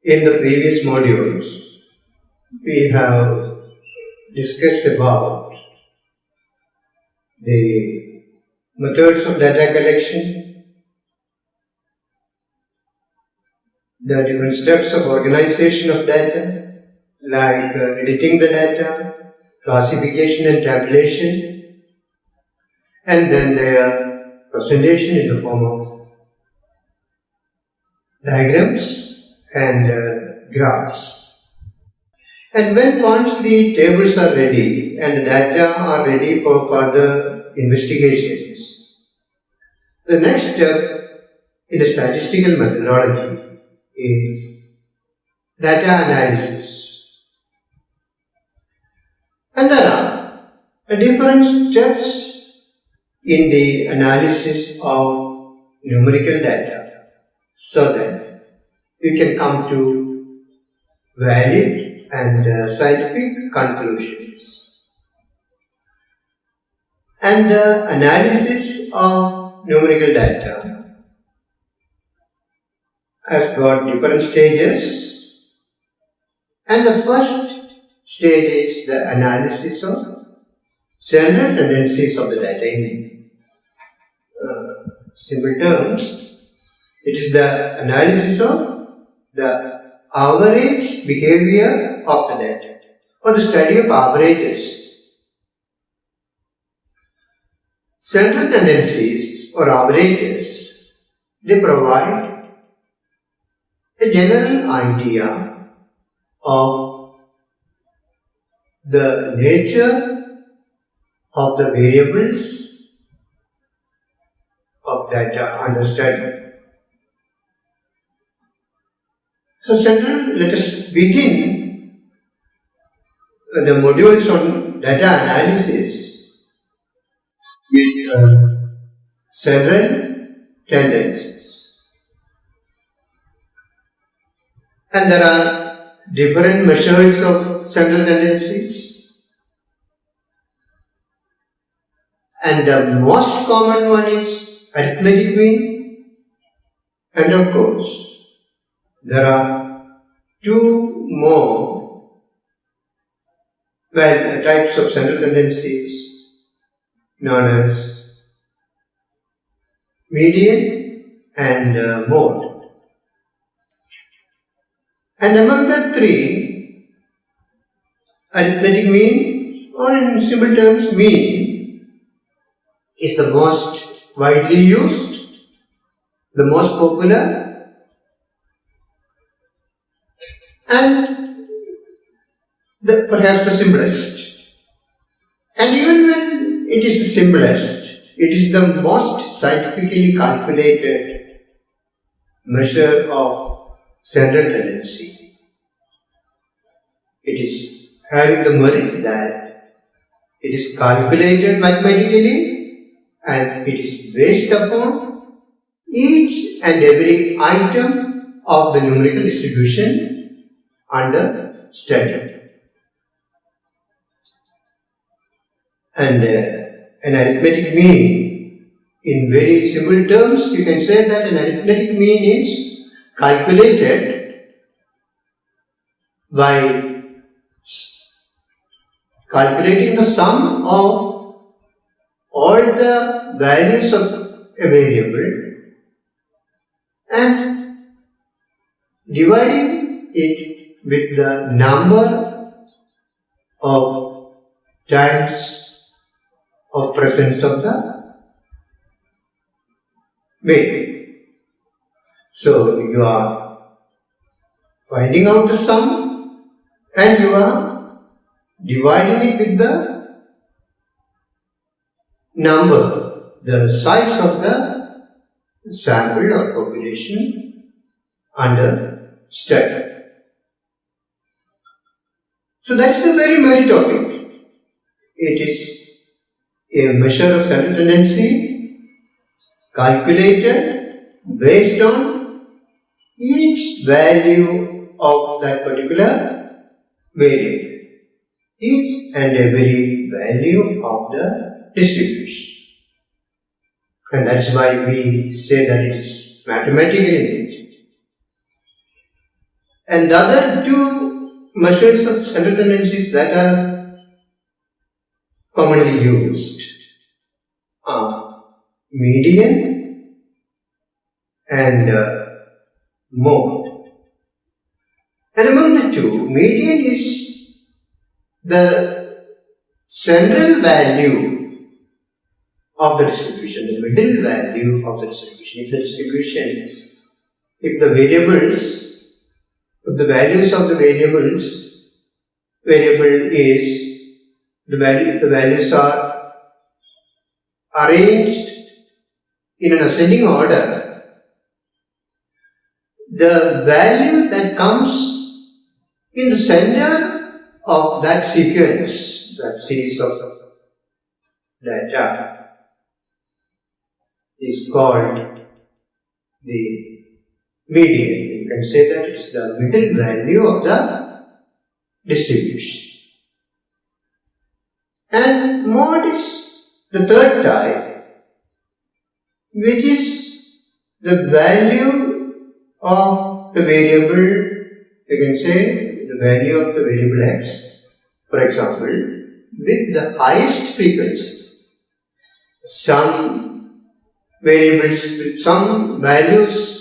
In the previous modules, we have discussed about the methods of data collection, the different steps of organization of data, like editing the data, classification and tabulation, and then their presentation in the form of diagrams and graphs. And once the tables are ready and the data are ready for further investigations, the next step in the statistical methodology is data analysis. And there are different steps in the analysis of numerical data so that we can come to valid and scientific conclusions. And the analysis of numerical data has got different stages, and the first stage is the analysis of general tendencies of the data. In simple terms, it is the analysis of the average behavior of the data, or the study of averages. Central tendencies or averages, they provide a general idea of the nature of the variables of data under study. So, let us begin the modules on data analysis with several tendencies. And there are different measures of central tendencies. And the most common one is arithmetic mean. And of course, there are two more types of central tendencies known as median and mode. And among the three, arithmetic mean, or in simple terms mean, is the most widely used, the most popular, and perhaps the simplest. And even when it is the simplest, it is the most scientifically calculated measure of central tendency. It is having the merit that it is calculated mathematically and it is based upon each and every item of the numerical distribution under study. And an arithmetic mean, in very simple terms, you can say that an arithmetic mean is calculated by calculating the sum of all the values of a variable and dividing it with the number of times of presence of the variable. So you are finding out the sum and you are dividing it with the number, the size of the sample or population under study. So that's the very merit of it. It is a measure of central tendency calculated based on each value of that particular variable, each and every value of the distribution. And that's why we say that it is mathematical in nature. And the other two measures of central tendencies that are commonly used are median and mode. And among the two, median is the central value of the distribution, the middle value of the distribution. If the distribution, if the values of the variable is the value, if the values are arranged in an ascending order, the value that comes in the center of that sequence, that series of data, is called the median. You can say that it's the middle value of the distribution. And mode is the third type, which is the value of the variable. You can say the value of the variable x, for example, with the highest frequency. Some variables, some values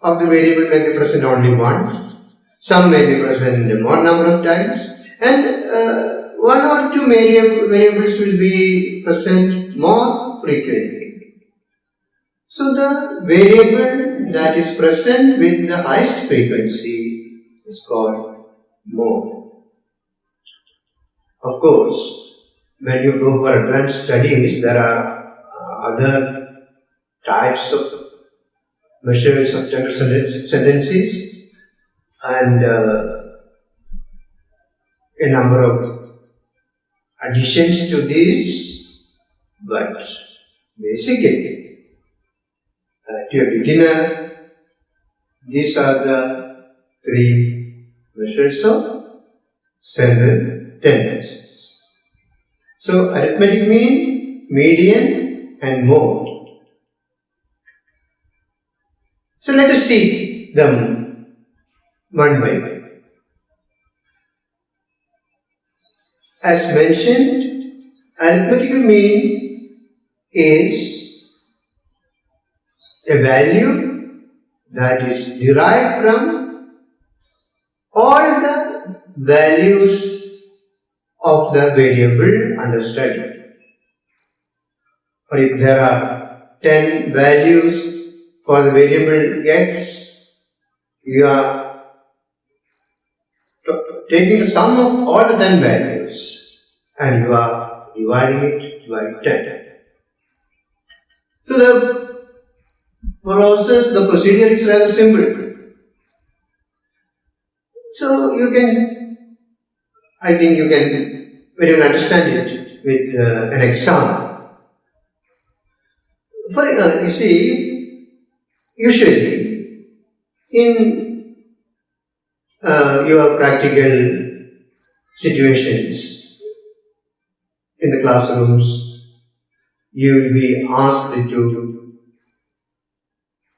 of the variable may be present only once, some may be present more number of times, and one or two variables will be present more frequently. So the variable that is present with the highest frequency is called mode. Of course, when you go for advanced studies, there are other types of measures of general tendencies and a number of additions to these, but basically, to a beginner, these are the three measures of central tendencies. So, arithmetic mean, median and mode. So let us see them one by one. As mentioned, arithmetical mean is a value that is derived from all the values of the variable under study. Or if there are 10 values for the variable x, you are taking the sum of all the 10 values and you are dividing it by 10. So the procedure is rather simple. So you can, I think you can very well understand it with an example. For you see, usually in your practical situations in the classrooms, you will be asked to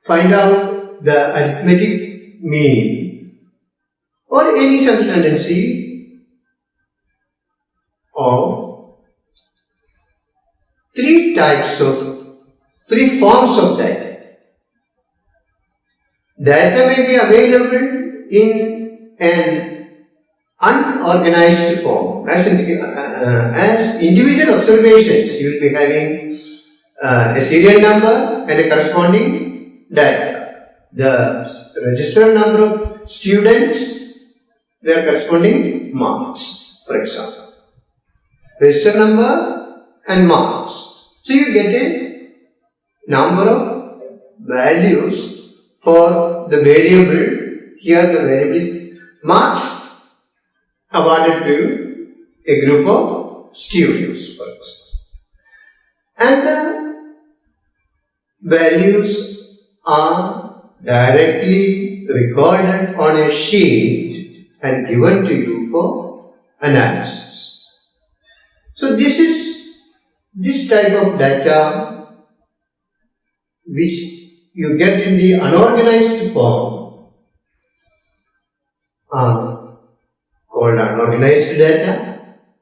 find out the arithmetic mean or any central tendency of three forms of data. Data may be available in an unorganized form. As individual observations, you will be having a serial number and a corresponding data. The registered number of students, their corresponding marks, for example. Register number and marks. So you get a number of values for the variable. Here the variable is marks awarded to a group of students, for example. And the values are directly recorded on a sheet and given to you for analysis. So this type of data which you get in the unorganized form are called unorganized data,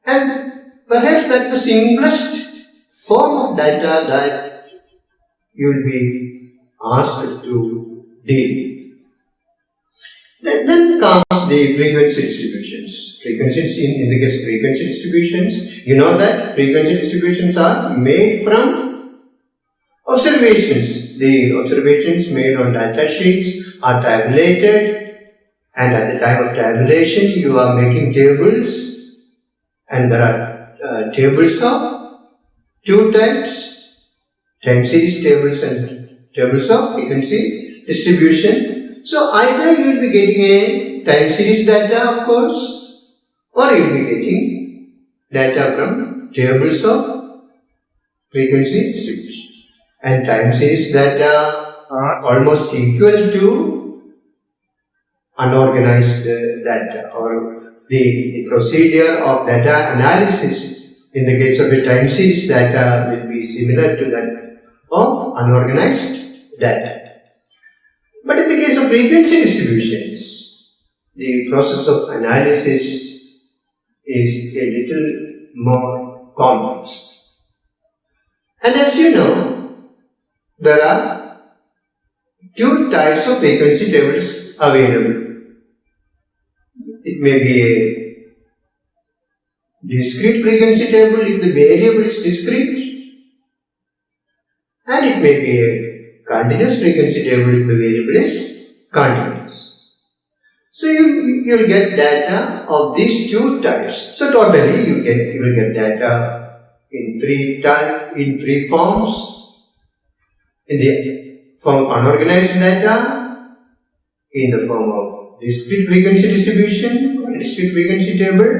and perhaps that's the simplest form of data that you will be asked to deal with. Then comes the frequency distributions. Frequencies, in the case of frequency distributions, you know that frequency distributions are made from observations. The observations made on data sheets are tabulated, and at the time of tabulation you are making tables, and there are tables of two types, time series tables and tables of frequency distribution. So either you will be getting a time series data, of course, or you will be getting data from tables of frequency distribution. And time series data are almost equal to unorganized data, or the procedure of data analysis in the case of a time series data will be similar to that of unorganized data. But in the case of frequency distributions, the process of analysis is a little more complex. And as you know, there are two types of frequency tables available. It may be a discrete frequency table if the variable is discrete, and it may be a continuous frequency table if the variable is continuous. So you will get data of these two types. So totally you will get data in three forms: in the form of unorganized data, in the form of discrete frequency distribution or discrete frequency table,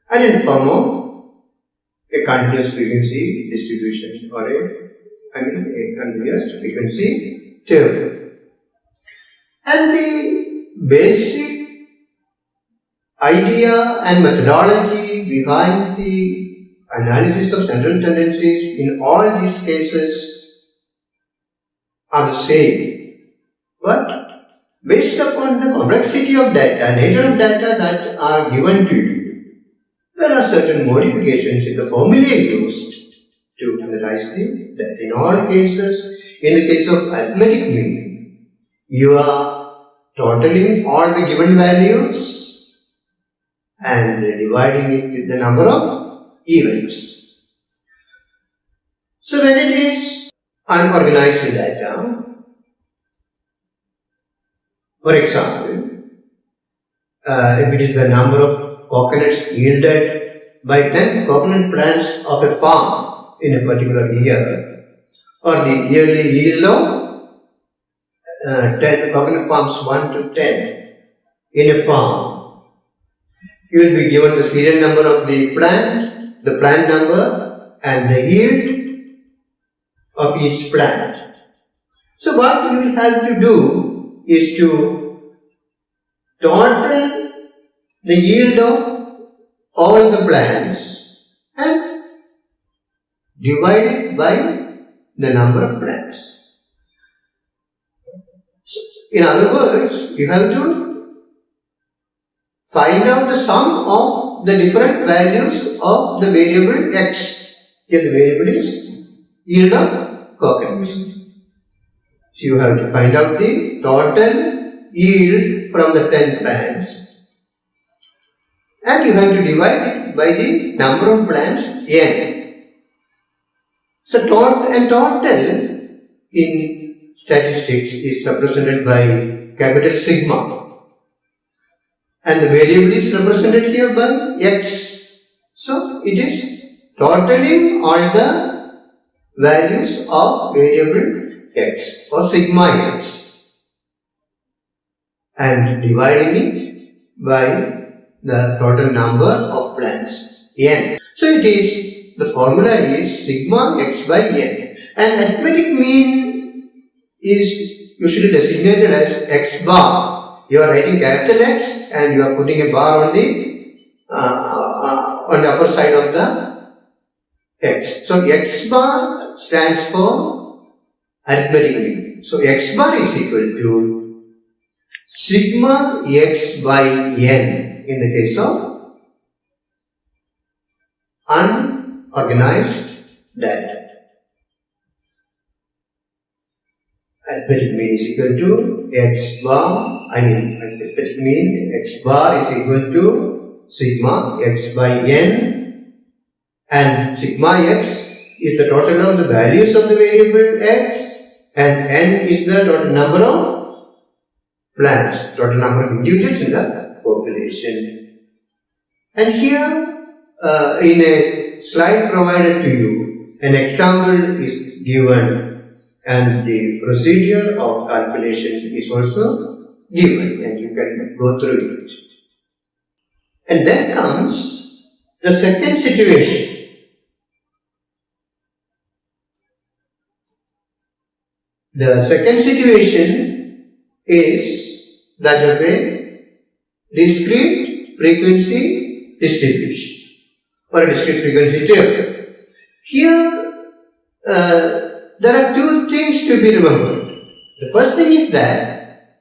and in the form of a continuous frequency distribution or a continuous frequency table. And the basic idea and methodology behind the analysis of central tendencies in all these cases are the same. But based upon the complexity of data, nature of data that are given to you, there are certain modifications in the formulae used to analyze the data. In all cases, in the case of arithmetic mean, you are totaling all the given values and dividing it with the number of events. So when it is unorganized data, for example, if it is the number of coconuts yielded by 10 coconut plants of a farm in a particular year, or the yearly yield of 10 coconut palms 1 to 10 in a farm, you will be given the serial number of the plant number, and the yield of each plant. So what you will have to do is to total the yield of all the plants and divide it by the number of plants. In other words, you have to find out the sum of the different values of the variable x. Here the variable is yield of coconuts. So you have to find out the total yield from the 10 plants, and you have to divide it by the number of plants n. So total in statistics is represented by capital sigma, and the variable is represented here by x. So it is totaling all the values of variable x or sigma x and dividing it by the total number of plants n. So it is, the formula is sigma x by n, and arithmetic mean is usually designated as x bar. You are writing capital X and you are putting a bar on the upper side of the x. So x bar stands for arithmetic mean. So x bar is equal to sigma x by n in the case of unorganized data. Arithmetic mean is equal to x bar, arithmetic mean x bar is equal to sigma x by n, and sigma x is the total of the values of the variable x, and n is the total number of plants, total number of individuals in the population. And here in a slide provided to you, an example is given and the procedure of calculation is also given, and you can go through it. And then comes the second situation. The second situation is that of a discrete frequency distribution or a discrete frequency table. Here there are two things to be remembered. The first thing is that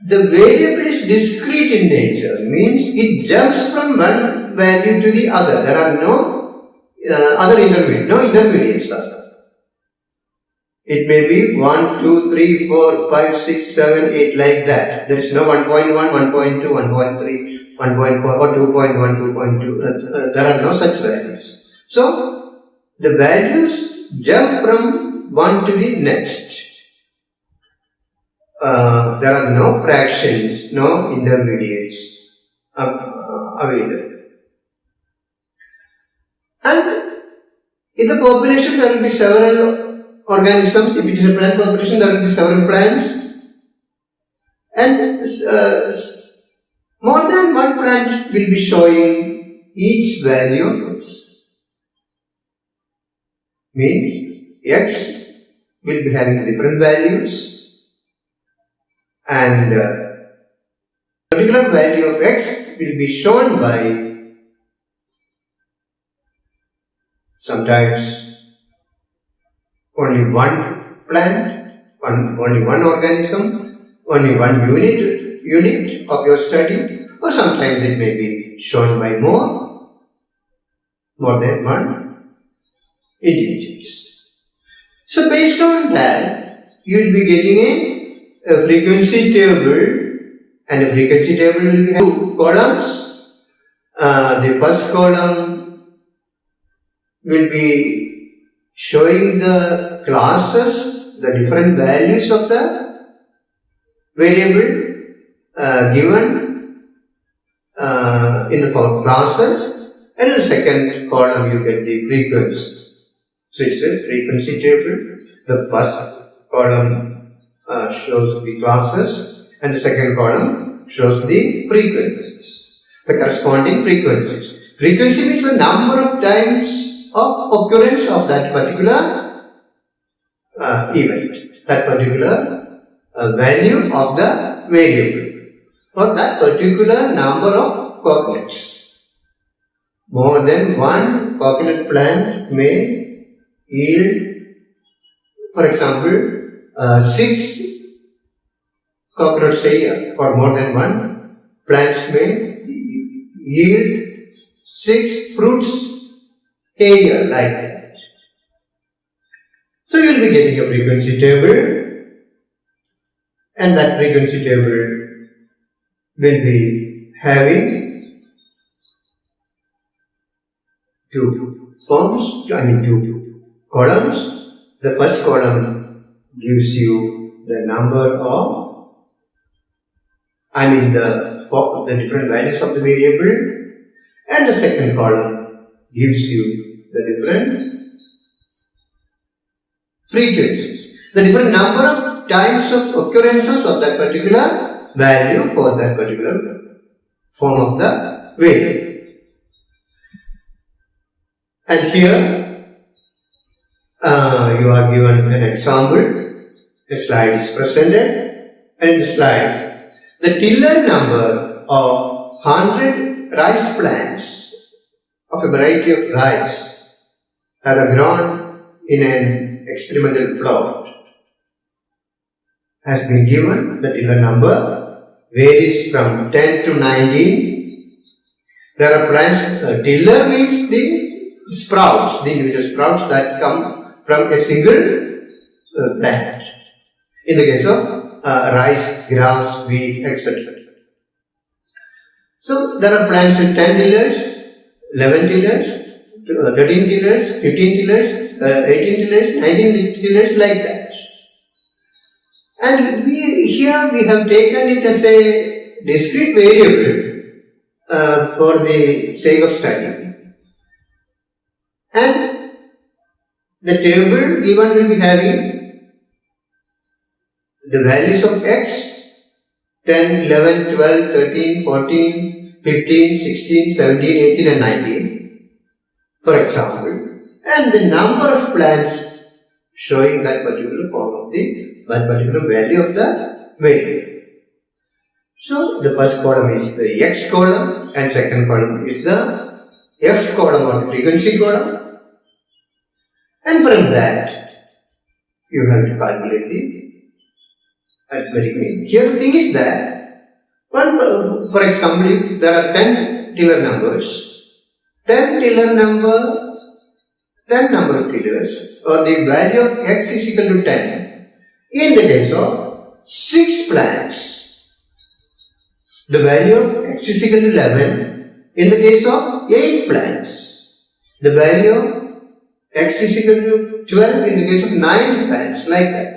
the variable is discrete in nature, means it jumps from one value to the other. There are no intermediates. It may be 1, 2, 3, 4, 5, 6, 7, 8 like that. There is no 1.1, 1.2, 1.3, 1.4 or 2.1, 2.2. There are no such values. So, the values jump from one to the next. There are no fractions, no intermediates available. And in the population there will be several organisms. If it is a plant population, there will be several plants. And more than one plant will be showing each value of x. Means x will be having different values, and particular value of x will be shown by sometimes only one plant, only one organism, only one unit of your study, or sometimes it may be shown by more than one individuals. So based on that, you will be getting a frequency table, and a frequency table will have two columns. The first column will be showing the classes, the different values of the variable given in the form of classes, and in the second column you get the frequency. So it's a frequency table. The first column shows the classes, and the second column shows the frequencies, the corresponding frequencies. Frequency means the number of times of occurrence of that particular event, that particular value of the variable, or that particular number of coconuts. More than one coconut plant may yield, for example, 6 coconuts a year, or more than one plants may yield 6 fruits a year, like that. So you will be getting a frequency table, and that frequency table will be having two columns. The first column gives you the number of, the different values of the variable, and the second column gives you the different frequencies, the different number of times of occurrences of that particular value for that particular form of the variable. And here you are given an example. A slide is presented, and in the slide, the tiller number of 100 rice plants of a variety of rice that are grown in an experimental plot has been given, the tiller number, varies from 10 to 19. There are plants, tiller means the sprouts, the individual sprouts that come from a single plant. In the case of rice, grass, wheat, etc. So there are plants with 10 tillers, 11 tillers, 13 tillers, 15 tillers, 18 tillers, 19 tillers, like that. And here we have taken it as a discrete variable for the sake of study. And the table given will be having the values of x, 10, 11, 12, 13, 14, 15, 16, 17, 18 and 19, for example, and the number of plants showing that particular form of that particular value of the variable. So the first column is the x column and second column is the f column or the frequency column, and from that you have to calculate the arithmetic mean. Here the thing is that, for example, if there are 10 tiller numbers, 10 number of tillers, or the value of x is equal to 10. In the case of 6 plants, the value of x is equal to 11. In the case of 8 plants, the value of x is equal to 12. In the case of 9 plants, like that.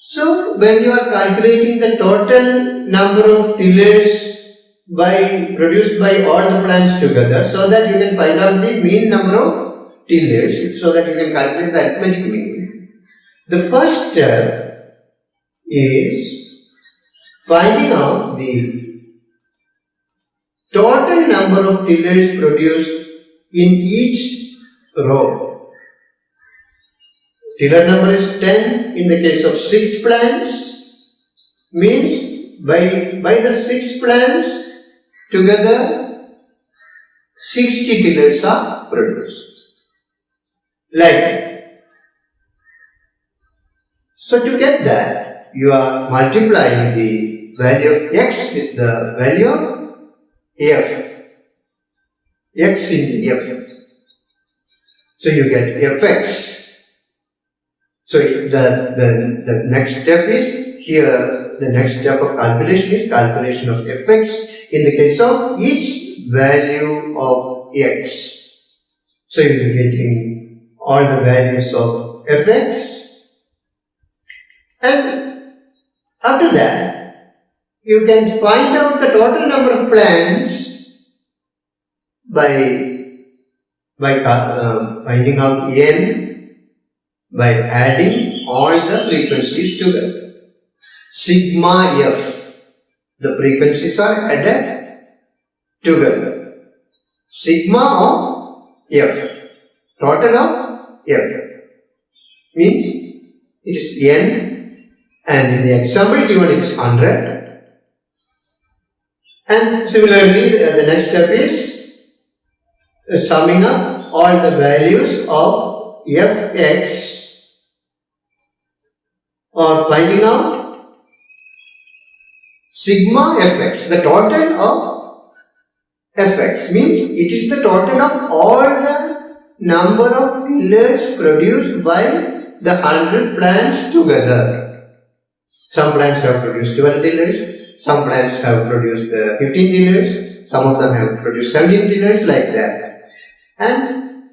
So when you are calculating the total number of tillers produced by all the plants together, so that you can find out the mean number of tillers, so that you can calculate the arithmetic mean, the first step is finding out the total number of tillers produced in each row. Tiller number is 10 in the case of 6 plants, means by the 6 plants together 60 tillers are produced. Like that. So to get that, you are multiplying the value of x with the value of f. X into f. So you get fx. So the next step is here, the next step of calculation is calculation of fx in the case of each value of x. So you will be getting all the values of fx, and after that you can find out the total number of plants by finding out n by adding all the frequencies together. Sigma f, the frequencies are added together. Sigma of f, total of f, means it is n, and in the example given it is 100. And similarly, the next step is summing up all the values of fx, or finding out sigma fx, the total of fx, means it is the total of all the number of tillers produced by the 100 plants together. Some plants have produced 12 tillers, some plants have produced 15 tillers, some of them have produced 17 tillers, like that. And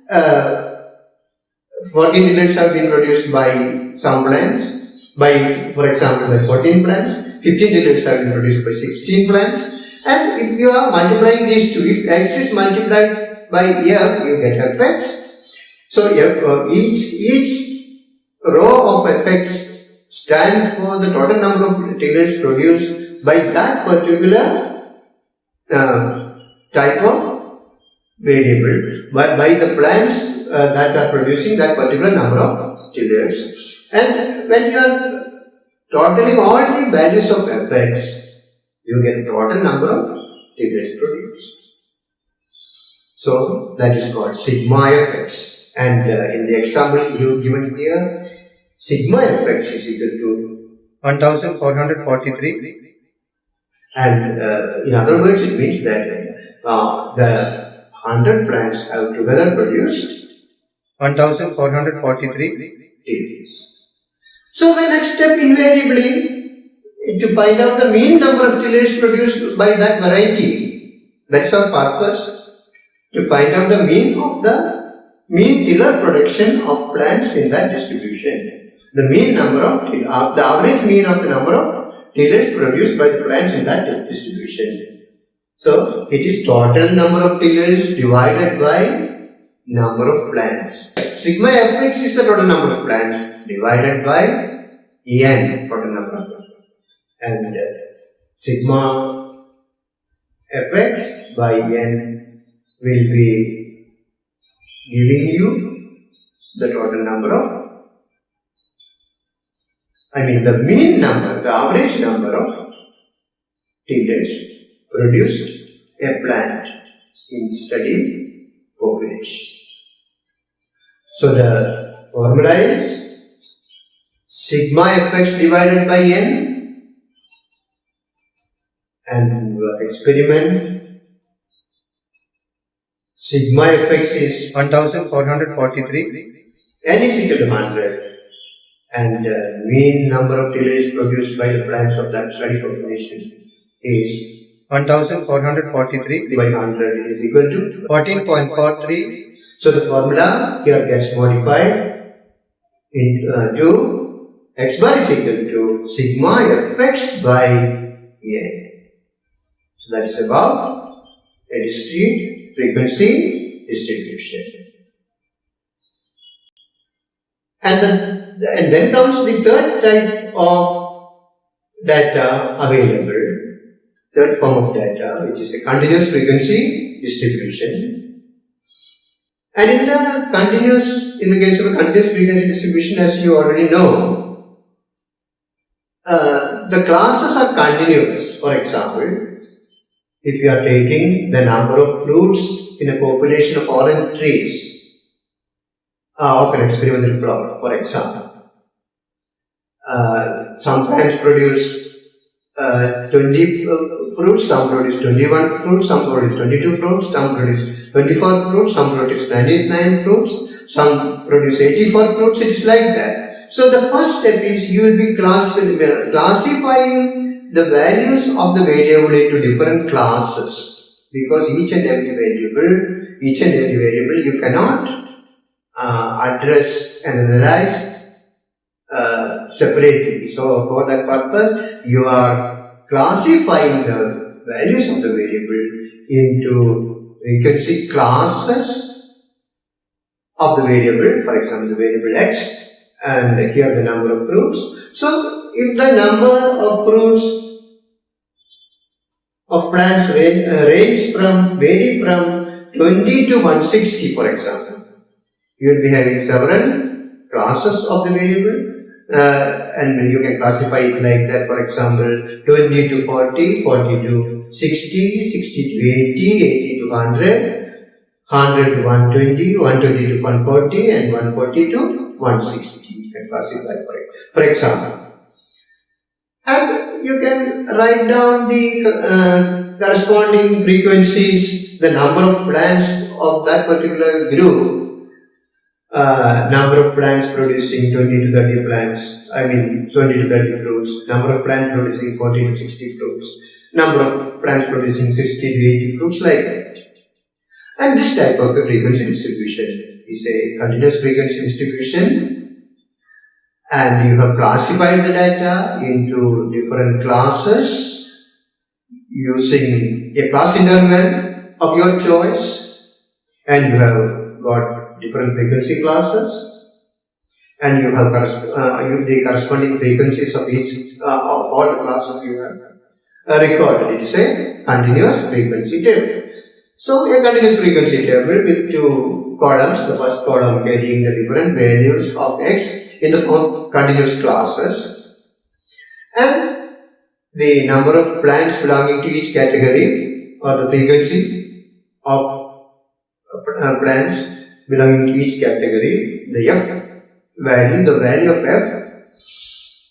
14 tillers have been produced by some plants, for example, by 14 plants, 15 tillers have been produced by 16 plants, and if you are multiplying these two, if x is multiplied by f, you get fx. So each row of fx stands for the total number of tillers produced by that particular type of variable, by the plants that are producing that particular number of tillers. And when you are totaling all the values of fx, you get total number of tillers produced. So that is called sigma fx. And in the example you given here, sigma fx is equal to 1443 And in other words, it means that the 100 plants have together produced 1443 tillers. So the next step invariably to find out the mean number of tillers produced by that variety. That's our purpose, to find out the mean tiller production of plants in that distribution. The mean number of the average mean of the number of tillers produced by the plants in that distribution. So it is total number of tillers divided by number of plants. Sigma fx is the total number of plants divided by n, total number of plants. And sigma fx by n will be giving you the total number of, the mean number, the average number of tillers produced a plant in study population. So the formula is sigma fx divided by n, and your experiment sigma fx is 1443, n is equal to 100, and mean number of tillers produced by the plants of that study population is 1443 by 100 is equal to 14.43. So the formula here gets modified into x bar is equal to sigma fx by n. So that is about a discrete frequency distribution. And then comes the third type of data available, third form of data, which is a continuous frequency distribution. And in the case of a continuous frequency distribution, as you already know, the classes are continuous. For example, if you are taking the number of fruits in a population of orange trees of an experimental plot, for example, some plants produce 20 fruits, some produce 21 fruits, some produce 22 fruits, some produce 24 fruits, some produce 99 fruits, some produce 84 fruits. It's like that. So the first step is you will be classifying the values of the variable into different classes, because each and every variable you cannot address and analyze separately. So for that purpose, you are classifying the values of the variable into frequency classes of the variable. For example, the variable x, and here the number of fruits. So if the number of fruits of plants vary from 20 to 160, for example, you will be having several classes of the variable. And you can classify it like that. For example, 20 to 40, 40 to 60, 60 to 80, 80 to 100, 100 to 120, 120 to 140, and 140 to 160. You can classify for example. And you can write down the corresponding frequencies, the number of plants of that particular group. Number of plants producing 20 to 30 plants, 20 to 30 fruits, number of plants producing 40 to 60 fruits, number of plants producing 60 to 80 fruits, like that. And this type of the frequency distribution is a continuous frequency distribution, and you have classified the data into different classes using a class interval of your choice, and you have got different frequency classes, and you have the corresponding frequencies of each of all the classes you have recorded. It is a continuous frequency table. So a continuous frequency table with two columns, the first column carrying the different values of x in the form of continuous classes, and the number of plants belonging to each category, or the frequency of plants belonging to each category, the value of f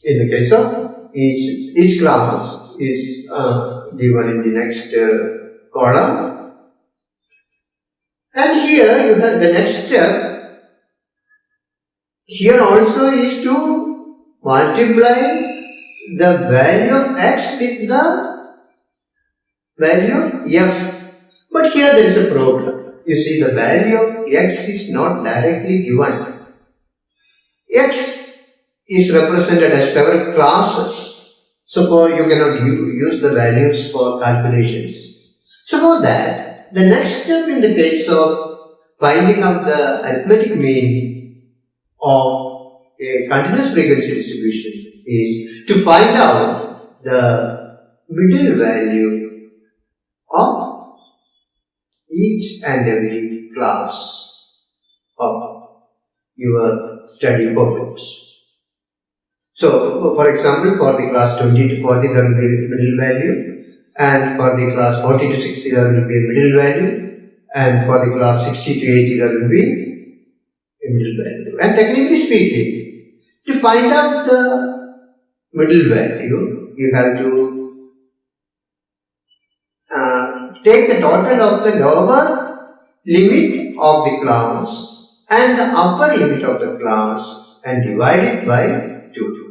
in the case of each class is given in the next column. And here you have the next step. Here also is to multiply the value of x with the value of f. But here there is a problem. You see, the value of x is not directly given. X is represented as several classes. So you cannot use the values for calculations. So for that, the next step in the case of finding out the arithmetic mean of a continuous frequency distribution is to find out the middle value of each and every class of your study problems. So, for example, for the class 20 to 40 there will be a middle value, and for the class 40 to 60 there will be a middle value, and for the class 60 to 80 there will be a middle value. And technically speaking, to find out the middle value, you have to take the total of the lower limit of the class and the upper limit of the class and divide it by 2.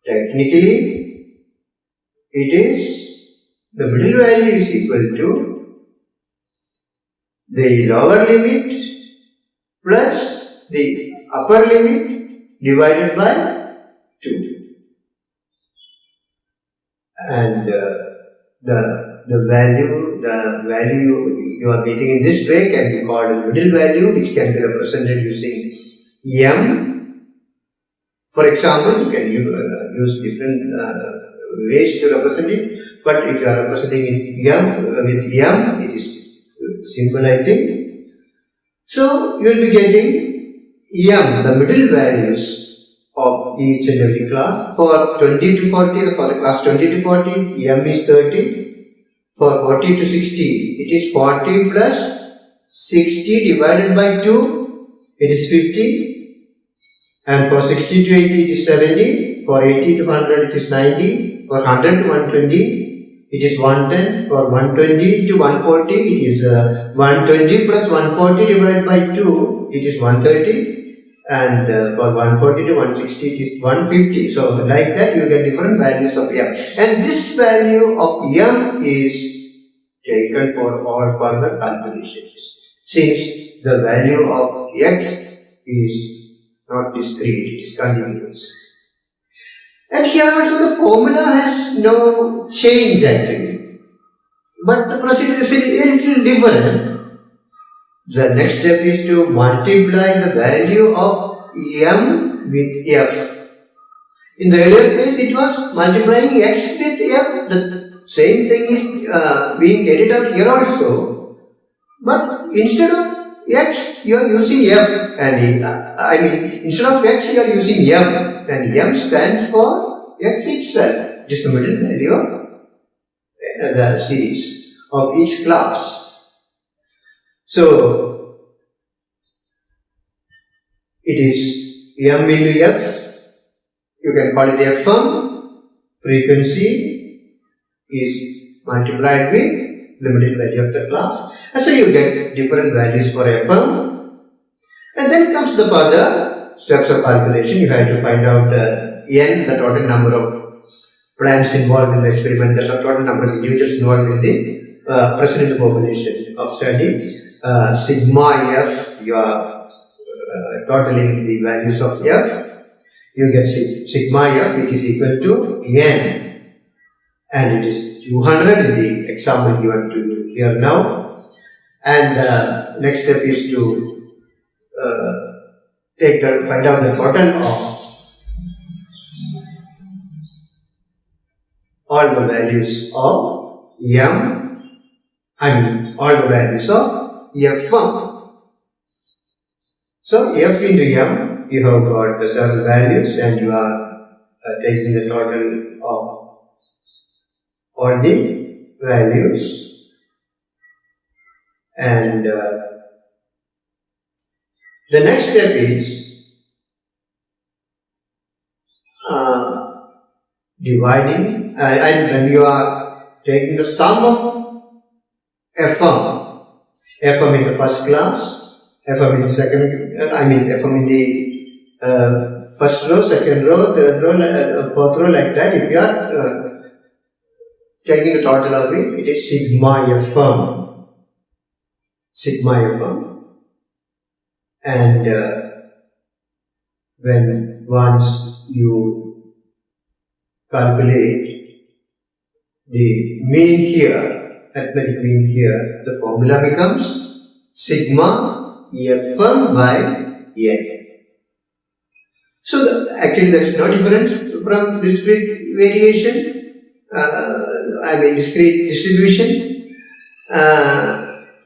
Technically, it is the middle value is equal to the lower limit plus the upper limit divided by 2. And the value you are getting in this way can be called as middle value, which can be represented using m. For example, you can use different ways to represent it, but if you are representing it with m, it is simple, I think. So you will be getting m, the middle values of each and every class. For 20 to 40, for the class 20 to 40, m is 30. For 40 to 60, it is 40 plus 60 divided by 2, it is 50. And for 60 to 80, it is 70. For 80 to 100, it is 90. For 100 to 120, it is 110. For 120 to 140, it is 120 plus 140 divided by 2, it is 130. And for 140 to 160, it is 150. So like that, you get different values of m. And this value of m is taken for all further calculations, since the value of x is not discrete, it is continuous. And here also the formula has no change actually, but the procedure is a little different. The next step is to multiply the value of m with f. In the earlier case, it was multiplying x with f. The same thing is being carried out here also, but instead of x, you are using f, and instead of x, you are using m, and m stands for x itself. It is the middle value of the series of each class. So it is m into f. You can call it fm. Frequency is multiplied with the middle value of the class. And so you get different values for fm. And then comes the further steps of calculation. You have to find out n, the total number of plants involved in the experiment, the total number of individuals involved in the present population of study. Sigma f, you are totaling the values of f. You get sigma f, it is equal to n. And it is 200 in the example given to you here now. And next step is to find out the total of all the values of m, all the values of fm. So f into m, you have got the several values, and you are taking the total of all the values. And the next step is dividing, and when you are taking the sum of FM in the first class, FM in the second, FM in the first row, second row, third row, fourth row, like that. If you are taking the total of it, it is sigma FM. Sigma FM. And when once you calculate the mean here, arithmetic mean here, the formula becomes sigma FM by n. So actually there is no difference from discrete variation. Discrete distribution.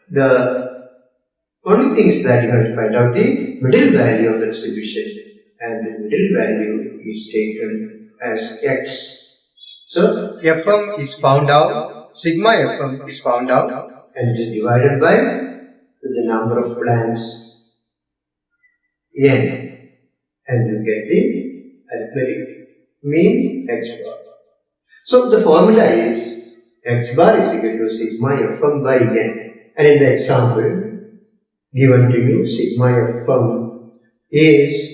The only thing is that you have to find out the middle value of the distribution, and the middle value is taken as x. So Fm is found out, sigma Fm is found out, and it is divided by the number of plants n, and you get the arithmetic mean x bar. So the formula is x bar is equal to sigma Fm by n, and in the example given to you, sigma Fm is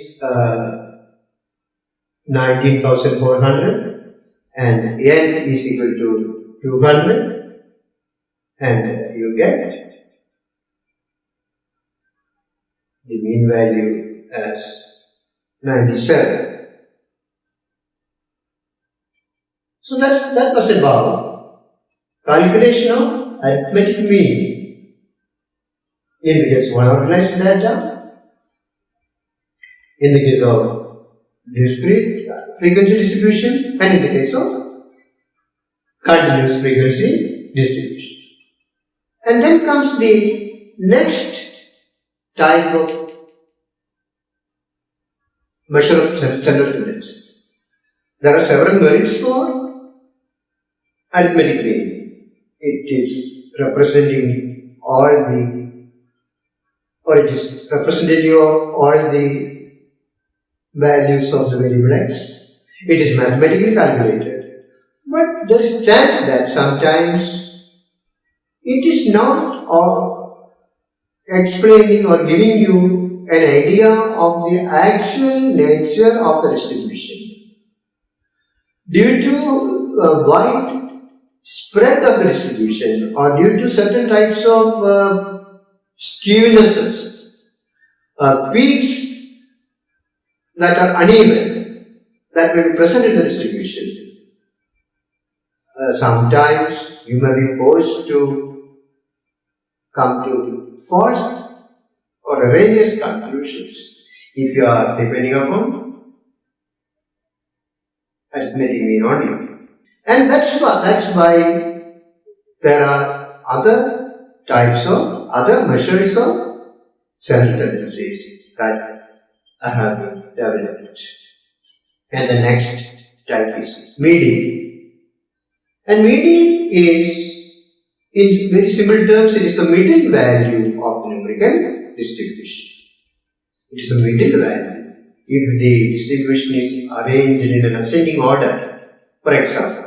19,400 and n is equal to 200, and you get the mean value as 97. So that was about calculation of arithmetic mean in the case of unorganized data, in the case of discrete frequency distribution, and in the case of continuous frequency distribution. And then comes the next type of measure of central tendency. There are several merits for arithmetic mean. It is representing all the, or it is representative of all the values of the variable x. It is mathematically calculated. But there is a chance that sometimes it is not explaining or giving you an idea of the actual nature of the distribution. Due to wide spread of the distribution, or due to certain types of skewnesses, peaks that are uneven, that may be present in the distribution, sometimes you may be forced to come to false or erroneous conclusions if you are depending upon arithmetic mean only. And that's why there are other types of, other measures of central tendencies that I have developed. And the next type is median. And median is, in very simple terms, it is the middle value of the numerical distribution. It is the middle value. If the distribution is arranged in an ascending order, for example,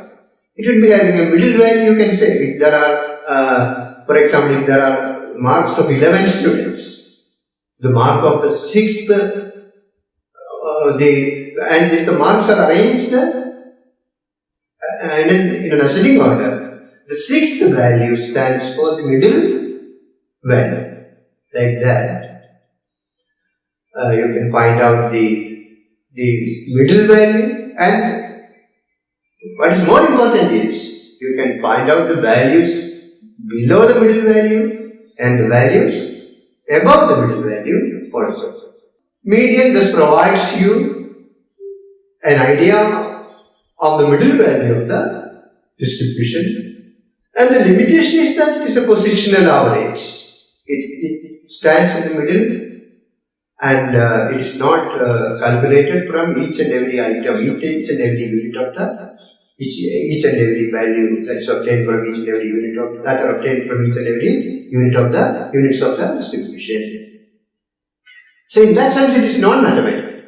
it will be having a middle value, you can say. If there are, for example, if there are marks of 11 students, the mark of the 6th, and if the marks are arranged and in an ascending order, the 6th value stands for the middle value. Like that, you can find out the middle value, and what is more important is you can find out the values below the middle value and the values above the middle value also. Median thus provides you an idea of the middle value of the distribution, and the limitation is that it is a positional average. It stands in the middle, and it is not calculated from each and every item, each and every unit of the each and every value that is obtained from each and every unit of that are obtained from each and every unit of the units of the distribution. So in that sense, it is non-mathematical,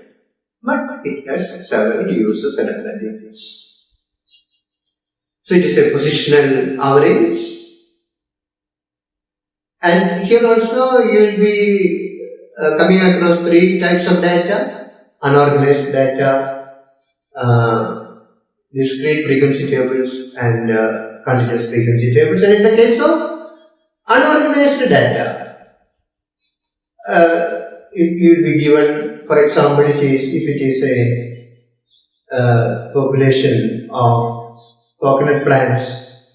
but it has several uses and advantages. So it is a positional average. And here also you will be coming across three types of data: unorganized data, discrete frequency tables, and continuous frequency tables. And in the case of unorganized data, it will be given, for example, if it is a population of coconut plants,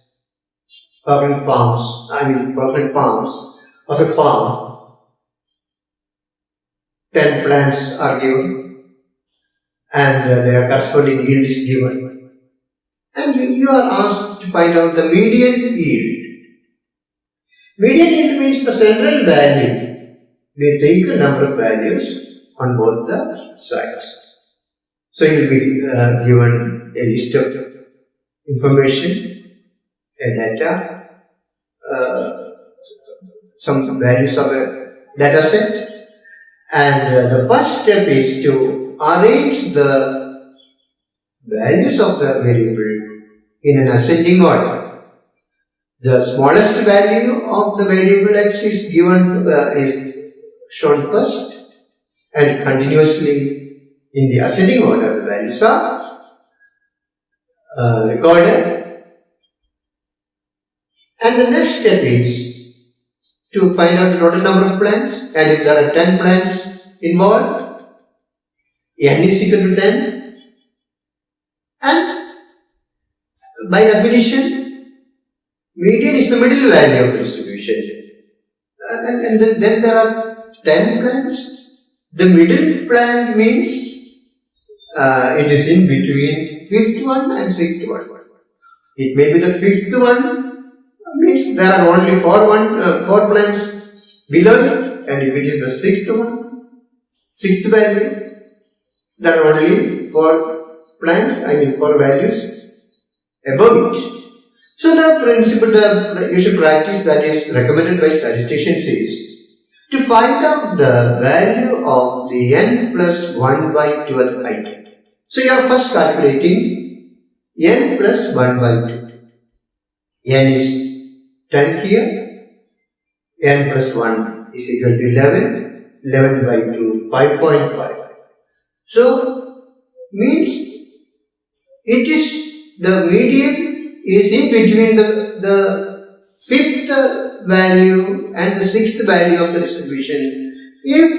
coconut palms of a farm, 10 plants are given and their corresponding yield is given. And you are asked to find out the median yield. Median yield means the central value. We take a number of values on both the sides. So you will be given a list of information, a data, some values of a data set, and the first step is to arrange the values of the variable in an ascending order. The smallest value of the variable x is given is shown first, and continuously in the ascending order the values are recorded. And the next step is to find out the total number of plants, and if there are 10 plants involved, n is equal to 10, and by definition median is the middle value of the distribution. And then there are 10 plants. The middle plant means it is in between 5th one and 6th one. It may be the 5th one, means there are only 4 plants below it, and if it is the 6th one, 6th value, there are only 4 plants, 4 values above it. So the principle that you should practice, that is recommended by statisticians, is to find out the value of the n plus 1 by 12th item. So you are first calculating n plus 1 by 2. N is 10 here, n plus 1 is equal to 11, 11 by 2, 5.5. So means it is the median is in between the 5th value and the 6th value of the distribution if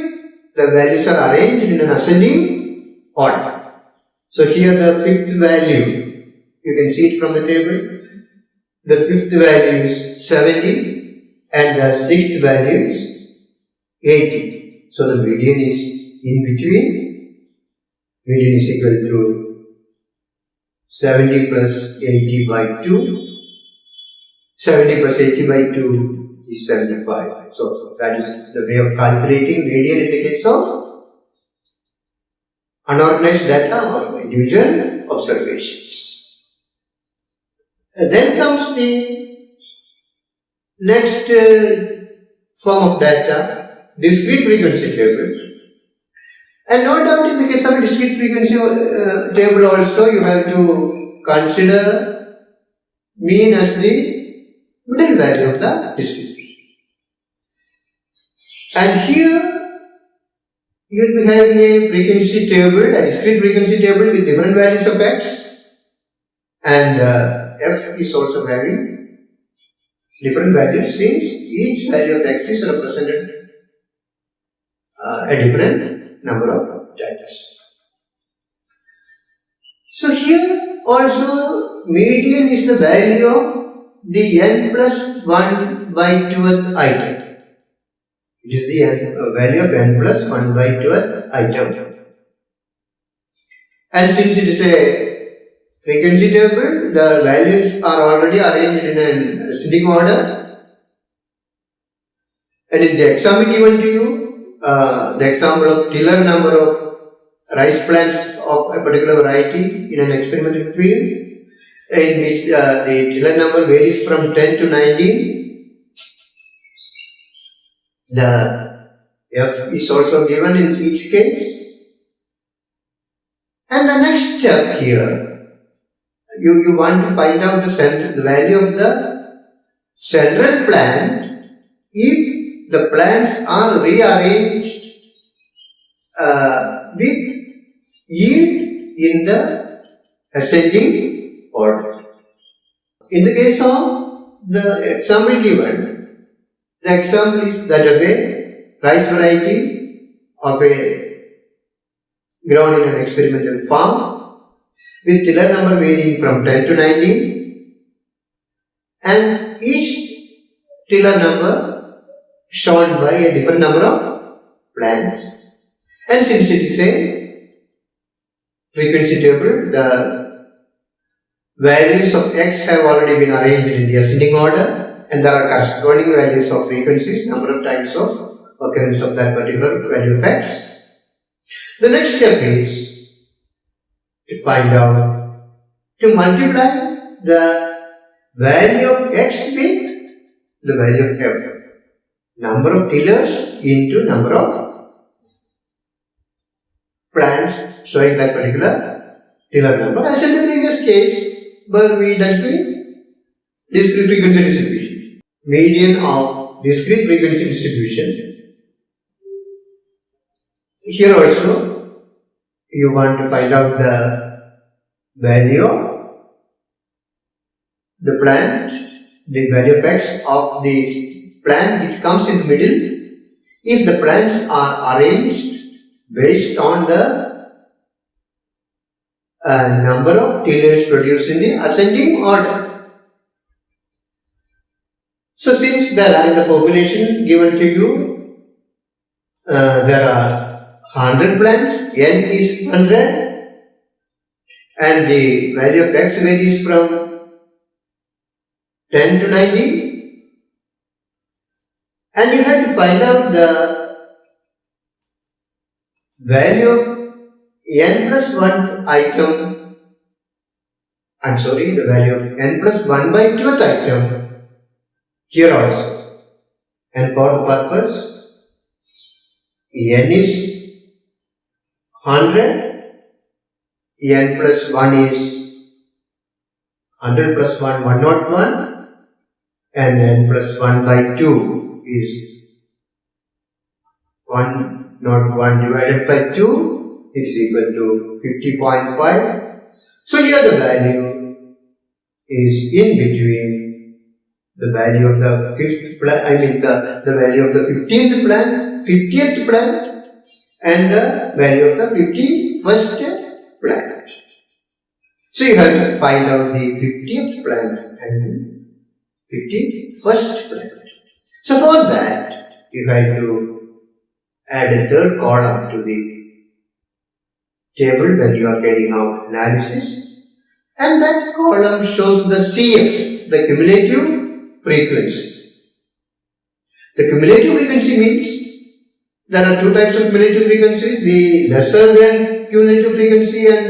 the values are arranged in an ascending order. So here the 5th value, you can see it from the table, the 5th value is 70 and the 6th value is 80. So the median is in between. Median is equal to 70 plus 80 by 2. 70 plus 80 by 2 is 75. So that is the way of calculating median in the case of unorganized data or individual observations. Then comes the next form of data, discrete frequency table. And no doubt in the case of a discrete frequency table also you have to consider mean as the middle value of the distribution. And here you will be having a frequency table, a discrete frequency table with different values of x, and f is also having different values since each value of x is represented a different number of data. So here also median is the value of the n plus 1 by 12th item. It is the value of n plus 1 by 12th item. And since it is a frequency table, the values are already arranged in an ascending order. And in the example given to you, the example of tiller number of rice plants of a particular variety in an experimental field, in which the tiller number varies from 10 to 19. The f is also given in each case. And the next step here, you want to find out the value of the central plant if the plants are rearranged with yield in the ascending order. In the case of the example given, the example is that of a rice variety of a grown in an experimental farm with tiller number varying from 10 to 19 and each tiller number shown by a different number of plants. And since it is a frequency table, the values of x have already been arranged in the ascending order and there are corresponding values of frequencies, number of times of occurrence of that particular value of x. The next step is to find out, to multiply the value of x with the value of f. Number of tillers into number of plants showing that particular tiller number. As in the previous case where we dealt with discrete frequency distribution. Median of discrete frequency distribution. Here also you want to find out the value of the plant, the value of x of the plant which comes in the middle if the plants are arranged based on the number of tillers produced in the ascending order. So since there are in the population given to you, there are 100 plants, n is 100 and the value of x varies from 10 to 90 and you have to find out the value of n plus 1th item, the value of n plus 1 by 2th item here also. And for the purpose, n is 100, n plus 1 is 100 plus 1, 101 and n plus 1 by 2 is 101 divided by 2 is equal to 50.5. So here the value is in between the value of the fifth plant, the value of the 15th plant, 50th plant and the value of the 51st plant. So you have to find out the 50th plant and the 51st plant. So for that you have to add a third column to the table when you are carrying out analysis and that column shows the CF, the cumulative frequency. The cumulative frequency means there are two types of cumulative frequencies, the lesser than cumulative frequency and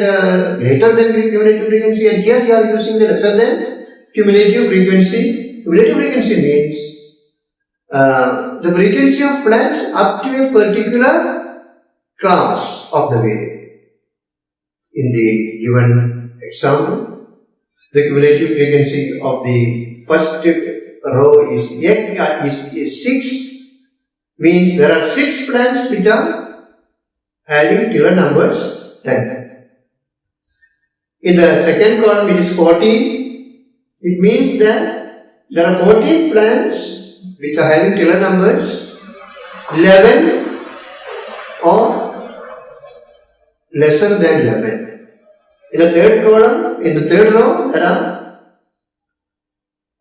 greater than cumulative frequency, and here you are using the lesser than cumulative frequency. Cumulative frequency means the frequency of plants up to a particular class of the variable. In the given example, the cumulative frequency of the first row is 6, means there are 6 plants which are having tiller numbers 10. In the second column it is 14, it means that there are 14 plants which are having tiller numbers 11 or lesser than 11. In the third column, in the third row, there are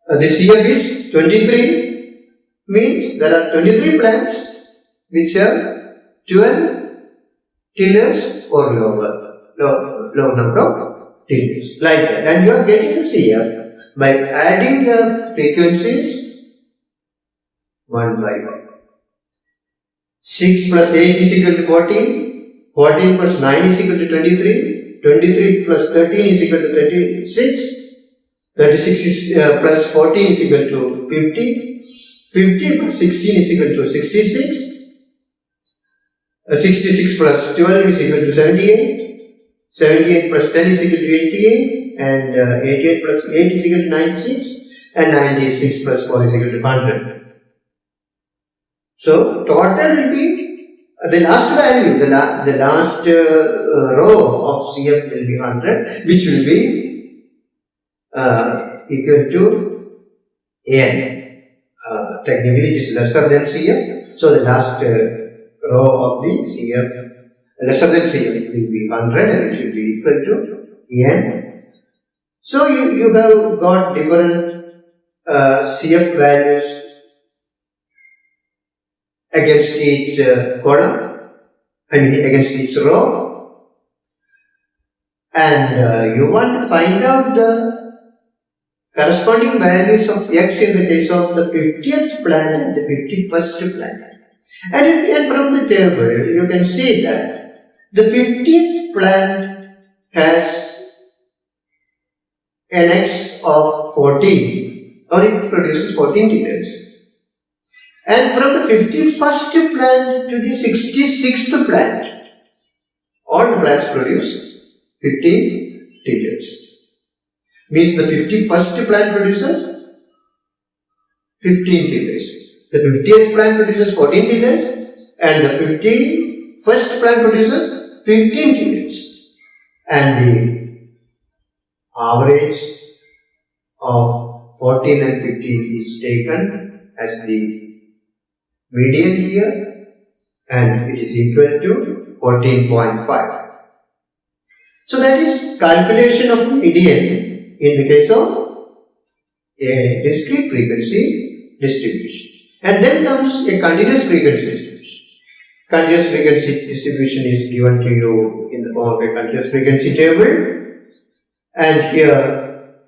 the CF is 23, means there are 23 plants which have 12 tillers or low number of tillers, like that. And you are getting the CF by adding the frequencies one by one. 6 plus 8 is equal to 14, 14 plus 9 is equal to 23, 23 plus 13 is equal to 36, 36 is, plus 14 is equal to 50, 50 plus 16 is equal to 66, 66 plus 12 is equal to 78, 78 plus 10 is equal to 88, and 88 plus 8 is equal to 96, and 96 plus 4 is equal to 100. So total will be the last value, the last row of CF will be 100, which will be equal to N. Technically it is lesser than CF, so the last row of the CF lesser than CF will be 100 and it should be equal to N. So you have got different CF values against each column, against each row, and you want to find out the corresponding values of X in the case of the 50th plant and the 51st plant. And from the table, you can see that the 50th plant has an X of 14, or it produces 14 tillers. And from the 51st plant to the 66th plant, all the plants produce 15 tillers. Means the 51st plant produces 15 tillers. The 50th plant produces 14 tillers, and the 51st plant produces 15 tillers. And the average of 14 and 15 is taken as the median here, and it is equal to 14.5. So that is calculation of median in the case of a discrete frequency distribution. And then comes a continuous frequency distribution. Continuous frequency distribution is given to you in the form of a continuous frequency table. And here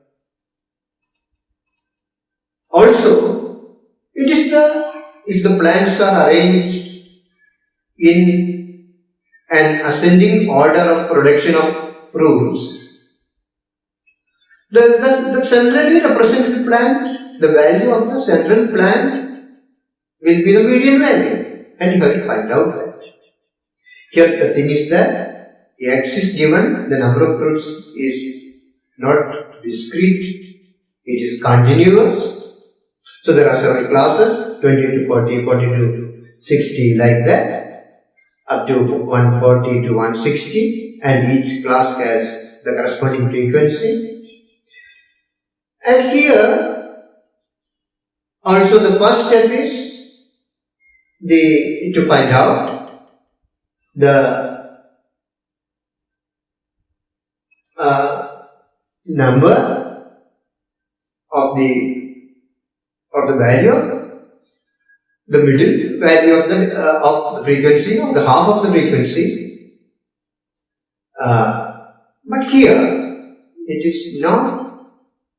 also, it is if the plants are arranged in an ascending order of production of fruits, the centrally represented plant, the value of the central plant will be the median value, and you have to find out that. Here the thing is that X is given, the number of fruits is not discrete, it is continuous. So there are several classes, 20 to 40, 40 to 60, like that, up to 140 to 160, and each class has the corresponding frequency. And here also the first step is to find out the number of the value of the middle value of the frequency, of the half of the frequency. But here it is not.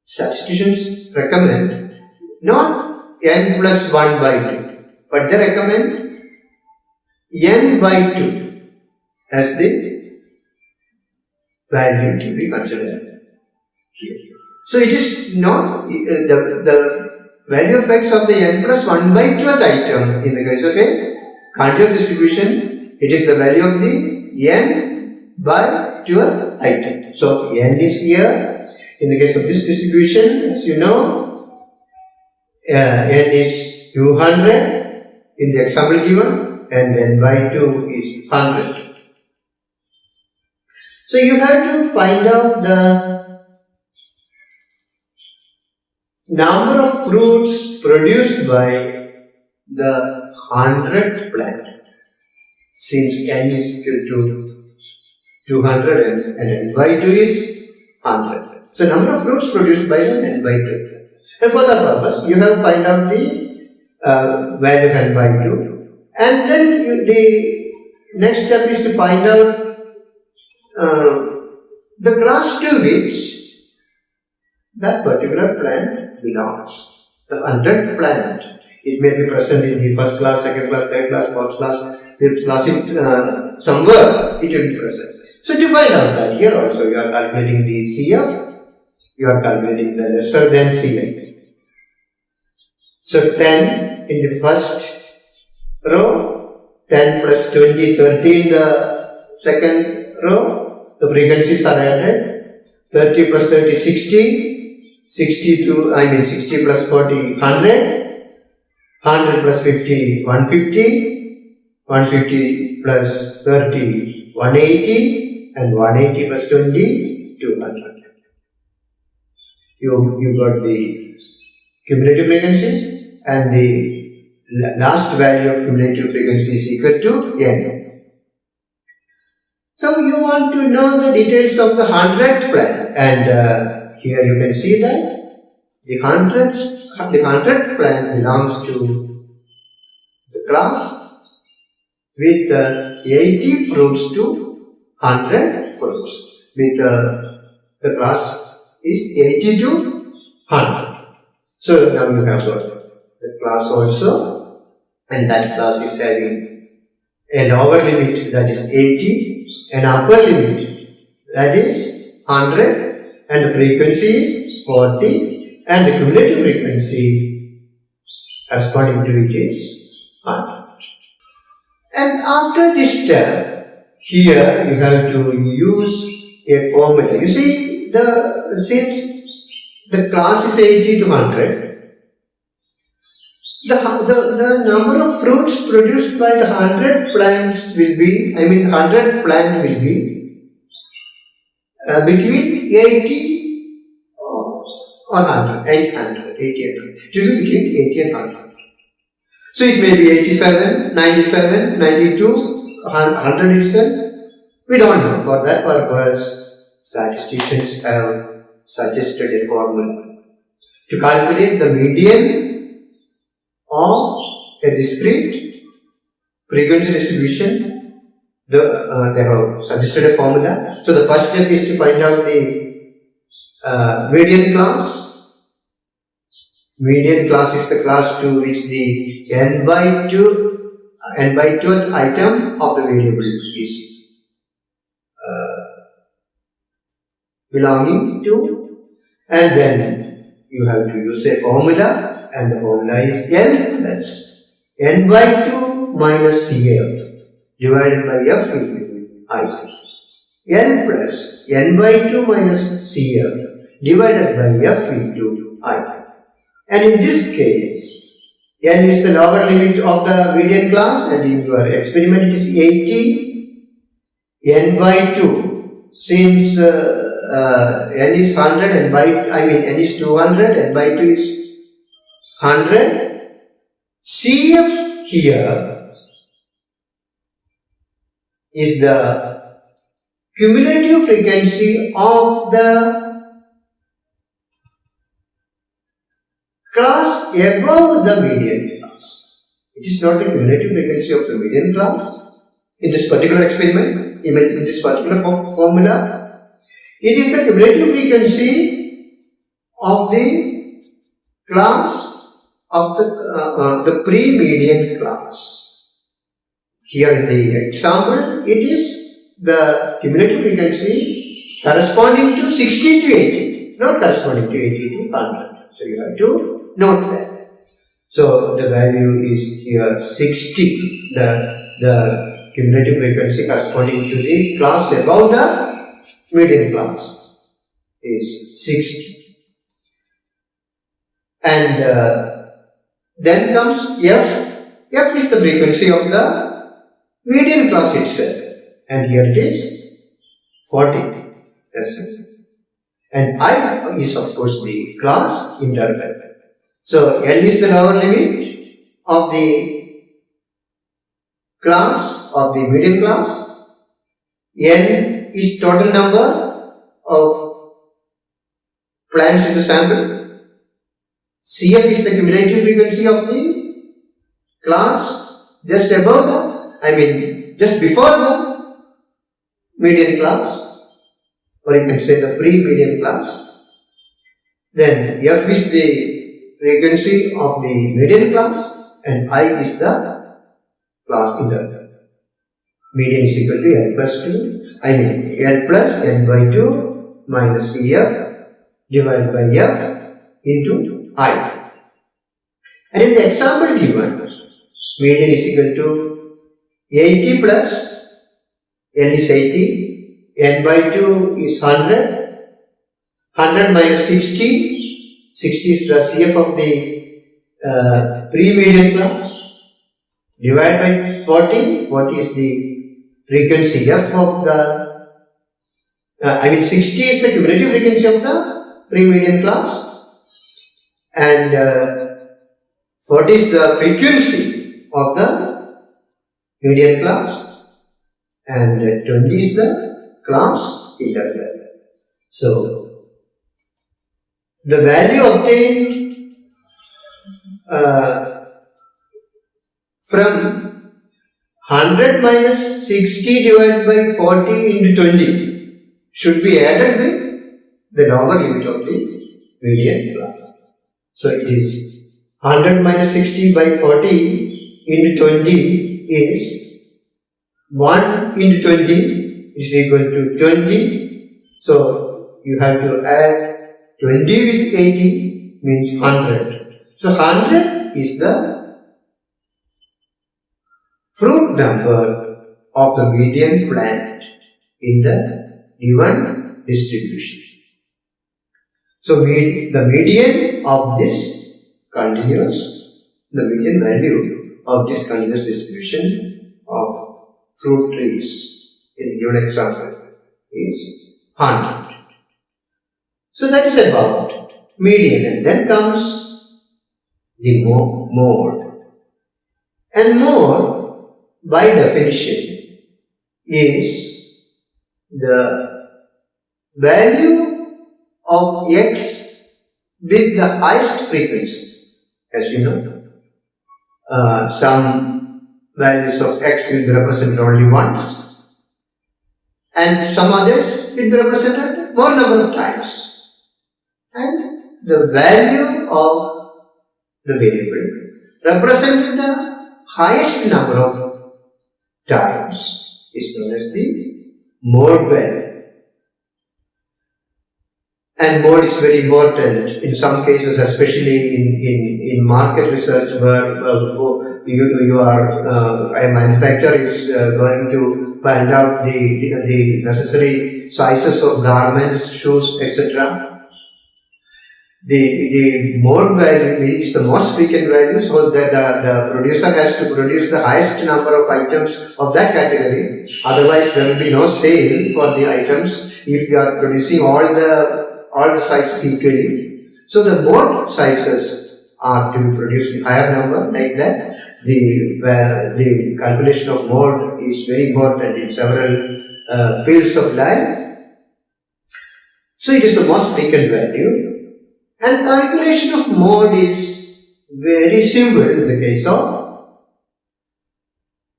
Statisticians recommend not n plus 1 by 2, but they recommend n by 2 as the value to be considered here. So it is not the value of X of the n plus 1 by 2th item in the case of a continuous distribution. It is the value of the n by 2th item. So n is here. In the case of this distribution, as you know, n is 200 in the example given, and n by 2 is 100. So you have to find out the number of fruits produced by the 100th plant, since n is equal to 200 and n by 2 is 100. So number of fruits produced by n by 2. And for that purpose, you have to find out the value of n by 2. And then the next step is to find out the class to which that particular plant belongs. The 100th plant. It may be present in the first class, second class, third class, fourth class, fifth class, somewhere it will be present. So to find out that, here also you are calculating the CF. You are calculating the lesser than CF. So 10 in the first row, 10 plus 20, 30 in the second row, the frequencies are added. 30 plus 30 60, 60 plus 40 100, 100 plus 50 150, 150 plus 30 180, and 180 plus 20 200. You got the cumulative frequencies, and the last value of cumulative frequency is equal to n. So you want to know the details of the 100th plan, and here you can see that the 100th plan belongs to the class with 80 fruits to 100 fruits, with the class is 80 to 100. So now you have got the class also, and that class is having a lower limit, that is 80, an upper limit, that is 100, and the frequency is 40, and the cumulative frequency corresponding to it is 100. And after this step, here you have to use a formula. You see, since the class is 80 to 100, the number of fruits produced by the 100 plants will be, the 100 plant will be between 80 or 100, 80 and 100. It will be between 80 and 100. So it may be 87, 97, 92, 100 itself. We don't know. For that purpose, statisticians have suggested a formula to calculate the median of a discrete frequency distribution. They have suggested a formula. So the first step is to find out the median class. Median class is the class to which the n by 2th item of the variable is belonging to, and then you have to use a formula, and the formula is L plus n by 2 minus CF divided by F into I. L plus n by 2 minus CF divided by F into I. And in this case, n is the lower limit of the median class, and in your experiment it is 80, n by 2, since n is 100 and n is 200 and by 2 is 100. CF here is the cumulative frequency of the class above the median class. It is not the cumulative frequency of the median class in this particular experiment, in this particular formula. It is the cumulative frequency of the class of the pre-median class. Here in the example, it is the cumulative frequency corresponding to 60 to 80, not corresponding to 80 to 100. So you have to note that. So the value is here 60, the cumulative frequency corresponding to the class above the median class is 60. And then comes F. F is the frequency of the median class itself, and here it is 40. Yes. And I is of course the class interval. So L is the lower limit of the class of the median class. N is total number of plants in the sample. CF is the cumulative frequency of the class just above just before the median class, or you can say the pre-median class. Then F is the frequency of the median class, and I is the class interval. Median is equal to L plus 2, L plus n by 2 minus CF divided by F into I. And in the example given, median is equal to 80 plus L is 80, n by 2 is 100. 100 minus 60. 60 is the CF of the pre-median class. Divide by 40. 40 is the frequency F of the 60 is the cumulative frequency of the pre-median class, and 40 is the frequency of the median class, and 20 is the class interval. So, the value obtained from 100 minus 60 divided by 40 into 20 should be added with the lower limit of the median class. So it is 100 minus 60 by 40 into 20 is 1 into 20 is equal to 20. So you have to add 20 with 80 means 100. So 100 is the fruit number of the median plant in the given distribution. So the median of this continuous, the median value of this continuous distribution of fruit trees in the given example is 100. So that is about median, and then comes the mode. And mode by definition is the value of x with the highest frequency. As you know, some values of x will be represented only once, and some others will be represented more number of times. And the value of the variable representing the highest number of times is known as the mode value. And mode is very important in some cases, especially in market research, where a manufacturer is going to find out the necessary sizes of garments, shoes, etc. The mode value is the most frequent value, so that the producer has to produce the highest number of items of that category. Otherwise, there will be no sale for the items if you are producing all the sizes equally. So the mode sizes are to be produced in higher number, like that. The calculation of mode is very important in several fields of life. So it is the most frequent value. And calculation of mode is very simple in the case of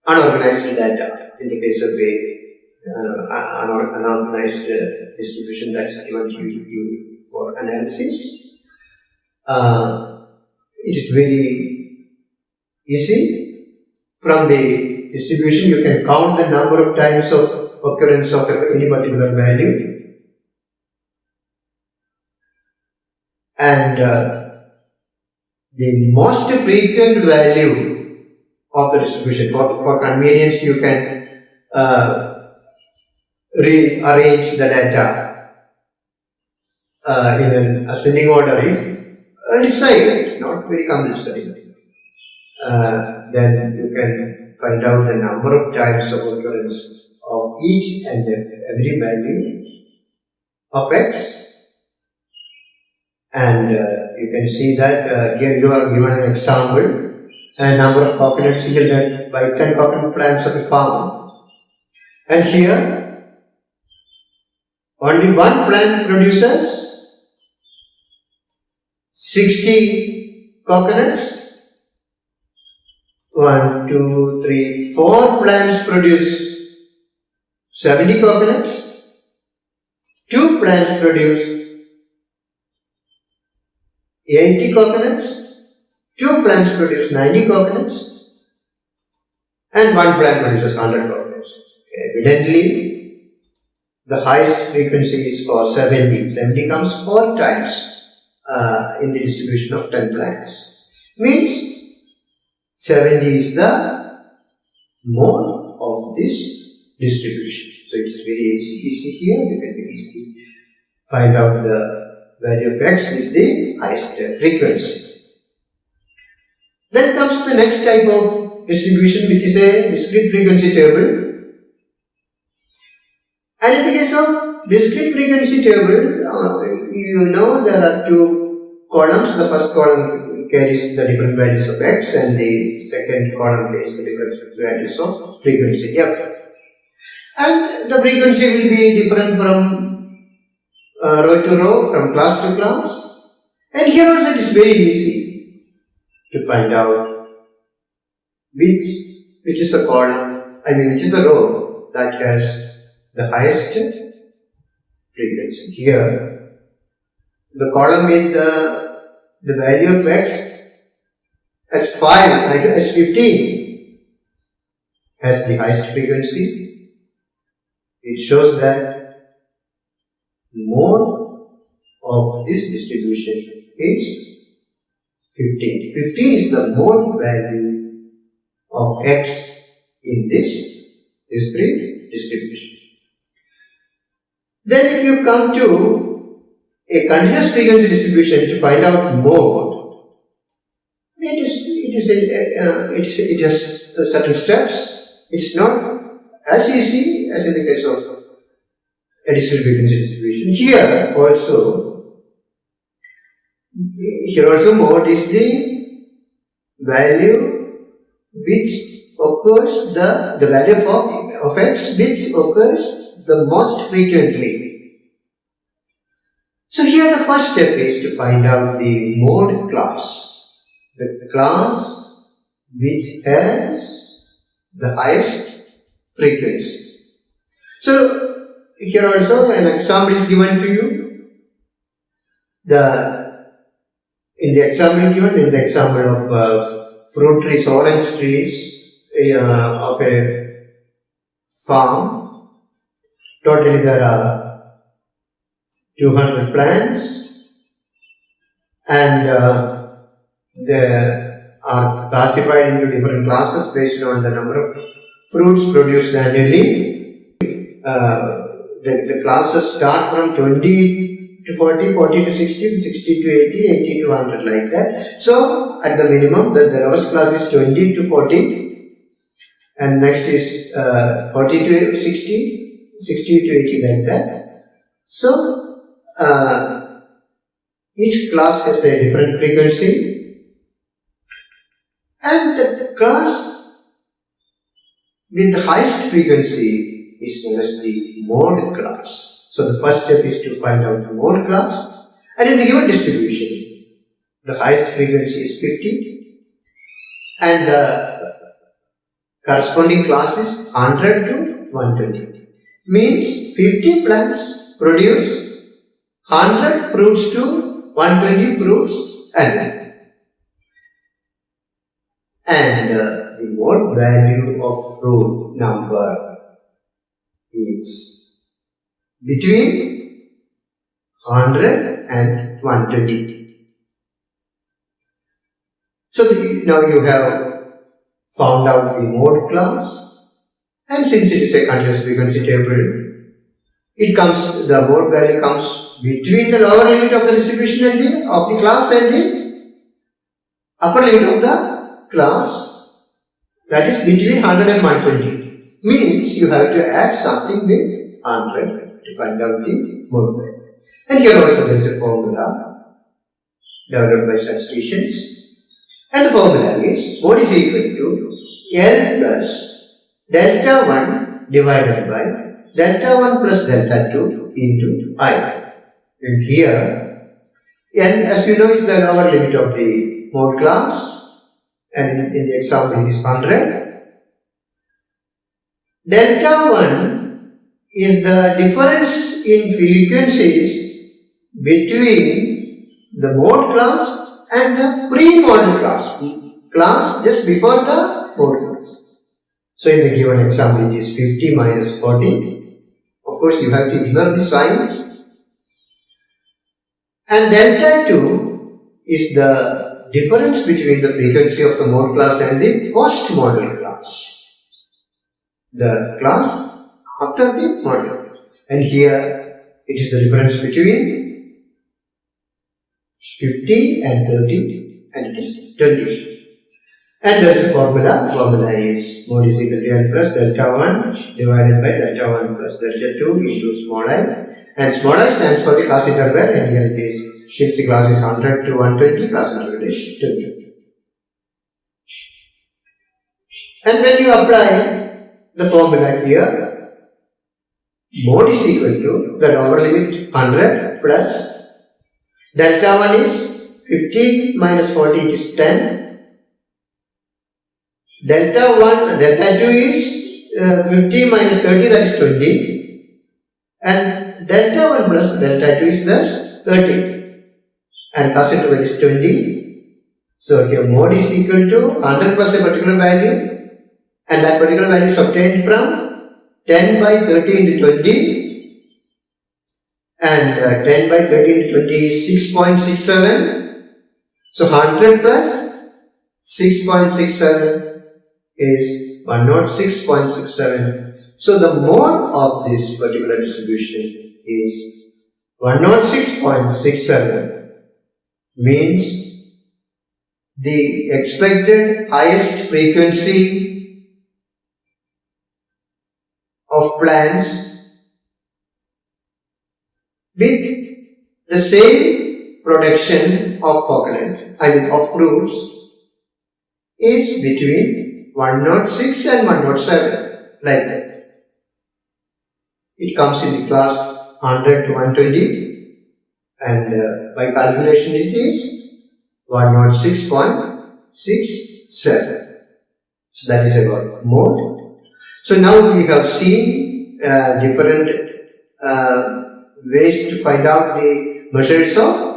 unorganized data. In the case of unorganized distribution that is given to you for analysis, it is very easy. From the distribution, you can count the number of times of occurrence of any particular value. And the most frequent value of the distribution, for convenience, you can rearrange the data in an ascending order if decided, not very compulsory. Then you can find out the number of times of occurrence of each and every value of x. And you can see that here you are given an example, a number of coconuts yielded by 10 coconut plants of a farmer. And here, only one plant produces 60 coconuts. 1, 2, 3, 4 plants produce 70 coconuts. 2 plants produce 80 coconuts, 2 plants produce 90 coconuts, and 1 plant produces 100 coconuts. Evidently, the highest frequency is for 70. 70 comes 4 times in the distribution of 10 plants. Means 70 is the mode of this distribution. So it is very easy here. You can very easily find out the value of x with the highest frequency. Then comes the next type of distribution, which is a discrete frequency table. And in the case of discrete frequency table, you know there are two columns. The first column carries the different values of x, and the second column carries the different values of frequency f. And the frequency will be different from row to row, from class to class. And here also it is very easy to find out which is the column, which is the row that has the highest frequency. Here, the column with the value of x as 5, as 15 has the highest frequency. It shows that mode of this distribution is 15. 15 is the mode value of x in this discrete distribution. Then if you come to a continuous frequency distribution to find out mode, it has certain steps. It's not as easy as in the case of a discrete frequency distribution. Here also mode is the value which occurs, the value of x which occurs the most frequently. So here the first step is to find out the mode class, the class which has the highest frequency. So here also an example is given to you. In the example of fruit trees, orange trees of a farm. Totally there are 200 plants, and they are classified into different classes based on the number of fruits produced annually. The classes start from 20 to 40, 40 to 60, 60 to 80, 80 to 100, like that. So at the minimum, the lowest class is 20 to 40, and next is 40 to 60. 60 to 80, like that. So, each class has a different frequency, and the class with the highest frequency is known as the mode class. So, the first step is to find out the mode class, and in the given distribution, the highest frequency is 50, and the corresponding class is 100 to 120. Means 50 plants produce 100 fruits to 120 fruits annually. And the mode value of fruit number is between 100 and 120. So now you have found out the mode class. And since it is a continuous frequency table, the mode value comes between the lower limit of the distribution and of the class and the upper limit of the class, that is between 100 and 120. Means you have to add something with 100 to find out the mode value. And here also there is a formula developed by statisticians, and the formula is mode is equal to L plus delta 1 divided by delta 1 plus delta 2 into I. And here, N, as you know, is the lower limit of the mode class, and in the example it is 100. Delta 1 is the difference in frequencies between the mode class and the pre-mode class just before the mode class. So in the given example, it is 50 minus 40. Of course, you have to ignore the signs. And delta 2 is the difference between the frequency of the mode class and the post-model class. The class after the model. And here it is the difference between 50 and 30, and it is 20. And there is a formula. Formula is mod is equal to n plus delta 1 divided by delta 1 plus delta 2 into small I. And small I stands for the class interval, and here it is, since the class is 100 to 120, class interval is 20. And when you apply the formula here, mod is equal to the lower limit 100 plus delta 1 is 50 minus 40, it is 10. Delta 2 is 50 minus 30, that is 20. And delta 1 plus delta 2 is thus 30. And class interval is 20. So here mod is equal to 100 plus a particular value. And that particular value is obtained from 10 by 30 into 20. And 10 by 30 into 20 is 6.67. So 100 plus 6.67 is 106.67. So the mode of this particular distribution is 106.67, means the expected highest frequency of plants with the same production of coconut, of fruits, is between 106 and 107, like that. It comes in the class 100 to 120, and by calculation it is 106.67. So that is about mode. So now we have seen different ways to find out the measures of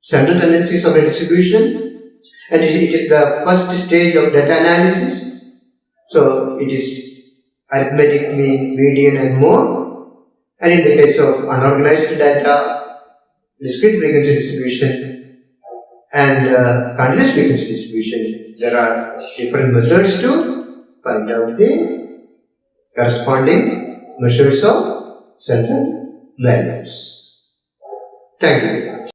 central tendencies of a distribution. And it is the first stage of data analysis. So it is arithmetic mean, median and mode. And in the case of unorganized data, discrete frequency distribution and continuous frequency distribution, there are different methods to find out the corresponding measures of central values. Thank you.